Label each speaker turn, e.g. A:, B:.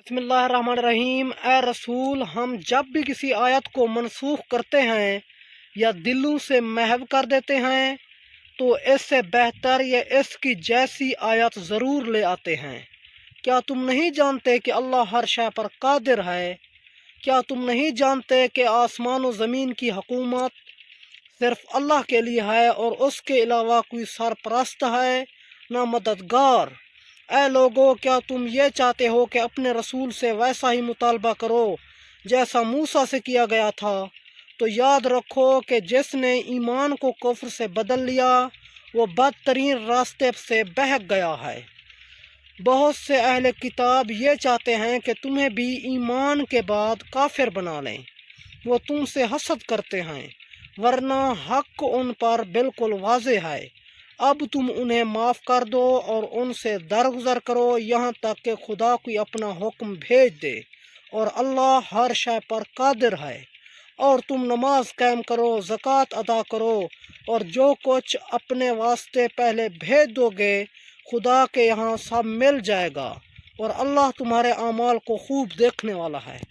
A: बिस्मिल्लाहिर्रहमानिर्रहीम। ए रसूल, हम जब भी किसी आयत को मनसूख करते हैं या दिलों से महव कर देते हैं तो इससे बेहतर या इसकी जैसी आयत ज़रूर ले आते हैं। क्या तुम नहीं जानते कि अल्लाह हर शय पर कादिर है? क्या तुम नहीं जानते कि आसमान और ज़मीन की हुकूमत सिर्फ अल्लाह के लिए है और उसके अलावा कोई सरपरस्त है ना मददगार? ऐ लोगो, क्या तुम ये चाहते हो कि अपने रसूल से वैसा ही मुतालबा करो जैसा मूसा से किया गया था? तो याद रखो कि जिसने ईमान को कुफ्र से बदल लिया वो बदतरीन रास्ते से बहक गया है। बहुत से अहले किताब ये चाहते हैं कि तुम्हें भी ईमान के बाद काफिर बना लें। वो तुमसे हसद करते हैं, वरना हक उन पर बिल्कुल वाज़े है। अब तुम उन्हें माफ़ कर दो और उनसे दरगुजर करो यहाँ तक कि खुदा कोई अपना हुक्म भेज दे, और अल्लाह हर शय पर कादिर है। और तुम नमाज कायम करो, ज़कात अदा करो, और जो कुछ अपने वास्ते पहले भेज दोगे खुदा के यहाँ सब मिल जाएगा, और अल्लाह तुम्हारे आमाल को खूब देखने वाला है।